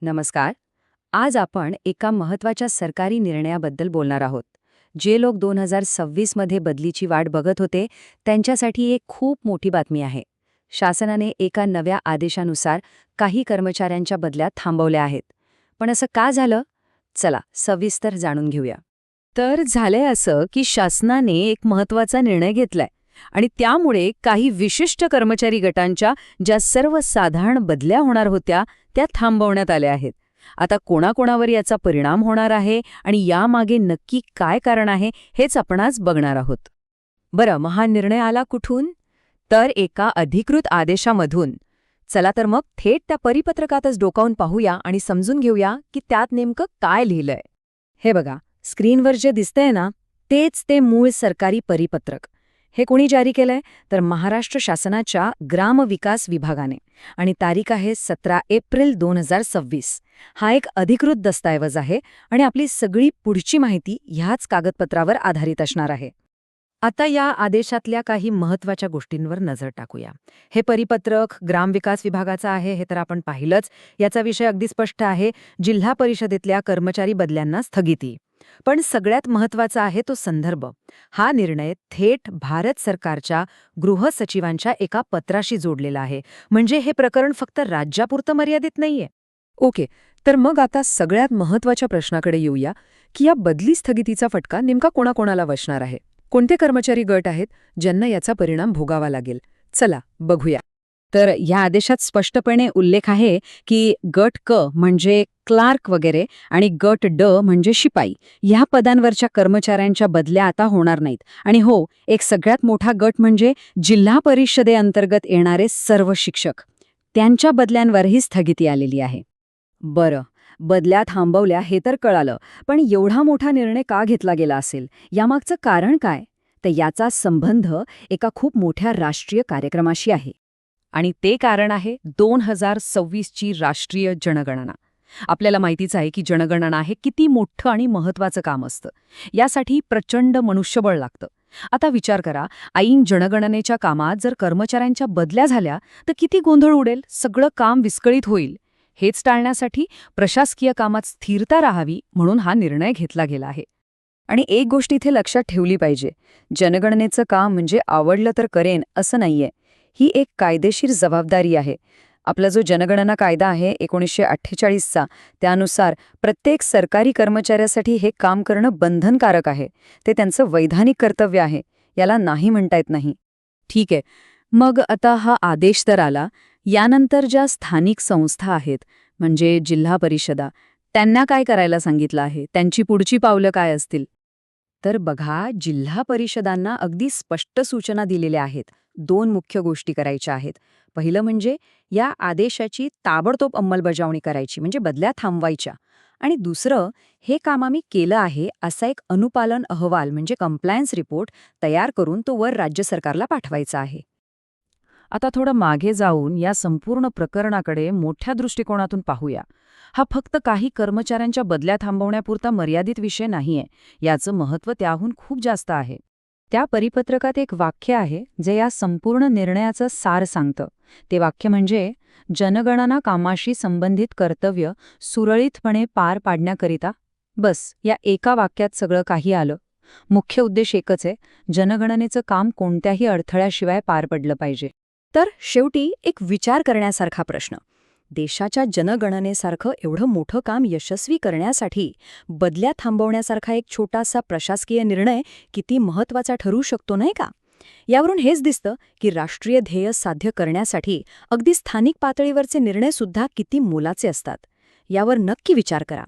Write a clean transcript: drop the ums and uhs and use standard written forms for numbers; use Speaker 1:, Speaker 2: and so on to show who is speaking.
Speaker 1: नमस्कार. आज आपण एका महत्त्वाच्या सरकारी निर्णयाबद्दल बोलणार आहोत. जे लोक 2026 मध्ये बदलीची वाट बघत होते, त्यांच्यासाठी एक खूप मोठी बातमी आहे. शासनाने एका नव्या आदेशानुसार काही कर्मचाऱ्यांच्या बदल्या थांबवल्या आहेत. पण असं का झालं? चला सविस्तर जाणून घेऊया. तर झालंय असं की शासनाने एक महत्त्वाचा निर्णय घेतलाय आणि त्यामुळे काही विशिष्ट कर्मचारी गटांच्या ज्या सर्वसाधारण बदल्या होणार होत्या त्या थांबवण्यात आल्या आहेत. आता कोणाकोणावर याचा परिणाम होणार आहे आणि यामागे नक्की काय कारण आहे हेच आपण आज बघणार आहोत. बरं, मग हा निर्णय आला कुठून? तर एका अधिकृत आदेशामधून. चला तर मग थेट त्या परिपत्रकातच डोकावून पाहूया आणि समजून घेऊया की त्यात नेमकं काय लिहिलंय. हे बघा, स्क्रीनवर जे दिसतंय ना, तेच ते मूळ सरकारी परिपत्रक. हे कोणी जारी केलंय? तर महाराष्ट्र शासनाच्या ग्रामविकास विभागाने. आणि तारीख आहे 17 एप्रिल 2026. हा एक अधिकृत दस्तऐवज आहे आणि आपली सगळी पुढची माहिती ह्याच कागदपत्रावर आधारित असणार आहे. आता या आदेशातल्या काही महत्त्वाच्या गोष्टींवर नजर टाकूया. हे परिपत्रक ग्रामविकास विभागाचं आहे हे तर आपण पाहिलंच. याचा विषय अगदी स्पष्ट आहे, जिल्हा परिषदेतल्या कर्मचारी बदल्यांना स्थगिती. पण सगळ्यात महत्त्वाचा आहे तो संदर्भ. हा निर्णय थेट भारत सरकारच्या गृह सचिवांच्या एका पत्राशी जोडलेला आहे. म्हणजे हे प्रकरण फक्त राज्यापुरतं मर्यादित नाहीये. ओके, तर मग आता सगळ्यात महत्त्वाच्या प्रश्नाकडे येऊया की या बदली स्थगितीचा फटका नेमका कोणाकोणाला बसणार आहे. कोणते कर्मचारी गट आहेत ज्यांना याचा परिणाम भोगावा लागेल? चला बघूया. तर या आदेशात स्पष्टपणे उल्लेख आहे की गट क म्हणजे क्लार्क वगैरे आणि गट ड म्हणजे शिपाई ह्या पदांवरच्या कर्मचाऱ्यांच्या बदल्या आता होणार नाहीत. आणि हो, एक सगळ्यात मोठा गट म्हणजे जिल्हा परिषदेअंतर्गत येणारे सर्व शिक्षक, त्यांच्या बदल्यांवरही स्थगिती आलेली आहे. बरं, बदल्या थांबवल्या हे तर कळालं, पण एवढा मोठा निर्णय का घेतला गेला असेल? यामागचं कारण काय? तर याचा संबंध एका खूप मोठ्या राष्ट्रीय कार्यक्रमाशी आहे. आणि ते कारण आहे 2026ची राष्ट्रीय जनगणना. आपल्याला माहितीच आहे की जनगणना हे किती मोठं आणि महत्त्वाचं काम असतं. यासाठी प्रचंड मनुष्यबळ लागतं. आता विचार करा, ऐन जनगणनेच्या कामात जर कर्मचाऱ्यांच्या बदल्या झाल्या तर किती गोंधळ उडेल, सगळं काम विस्कळीत होईल. हेच टाळण्यासाठी प्रशासकीय कामात स्थिरता राहावी म्हणून हा निर्णय घेतला गेला आहे. आणि एक गोष्ट इथे लक्षात ठेवली पाहिजे, जनगणनेचं काम म्हणजे आवडलं तर करेन असं नाहीये. ही एक कायदेशीर जबाबदारी आहे. आपला जो जनगणना कायदा आहे 1948चा, त्यानुसार प्रत्येक सरकारी कर्मचाऱ्यासाठी हे काम करणं बंधनकारक आहे. ते त्यांचं वैधानिक कर्तव्य आहे. याला नाही म्हणता येत नाही. ठीक आहे, मग आता हा आदेश तर आला. यानंतर ज्या स्थानिक संस्था आहेत म्हणजे जिल्हा परिषदा, त्यांना काय करायला सांगितलं आहे? त्यांची पुढची पावलं काय असतील? तर बघा, जिल्हा परिषदांना अगदी स्पष्ट सूचना दिलेल्या आहेत. 2 मुख्य गोष्टी करायच्या आहेत. पहिलं म्हणजे या आदेशाची ताबडतोब अंमलबजावणी करायची, म्हणजे बदल्या थांबवायच्या. आणि दुसरं, हे काम आम्ही केलं आहे असा एक अनुपालन अहवाल म्हणजे कंप्लायन्स रिपोर्ट तयार करून तो वर राज्य सरकारला पाठवायचा आहे. आता थोडं मागे जाऊन या संपूर्ण प्रकरणाकडे मोठ्या दृष्टिकोनातून पाहूया. हा फक्त काही कर्मचाऱ्यांच्या बदल्या थांबवण्यापुरता मर्यादित विषय नाहीये. याचं महत्त्व त्याहून खूप जास्त आहे. त्या परिपत्रकात एक वाक्य आहे जे या संपूर्ण निर्णयाचं सार सांगतं. ते वाक्य म्हणजे, जनगणना कामाशी संबंधित कर्तव्य सुरळीतपणे पार पाडण्याकरिता. बस, या एका वाक्यात सगळं काही आलं. मुख्य उद्देश एकच आहे, जनगणनेचं काम कोणत्याही अडथळ्याशिवाय पार पडलं पाहिजे. तर शेवटी एक विचार करण्यासारखा प्रश्न, देशाच्या जनगणनेसारखं एवढं मोठं काम यशस्वी करण्यासाठी बदल्या थांबवण्यासारखा एक छोटासा प्रशासकीय निर्णय किती महत्त्वाचा ठरू शकतो, नाही का? यावरून हेच दिसतं की राष्ट्रीय ध्येय साध्य करण्यासाठी अगदी स्थानिक पातळीवरचे निर्णय सुद्धा किती मोलाचे असतात. यावर नक्की विचार करा.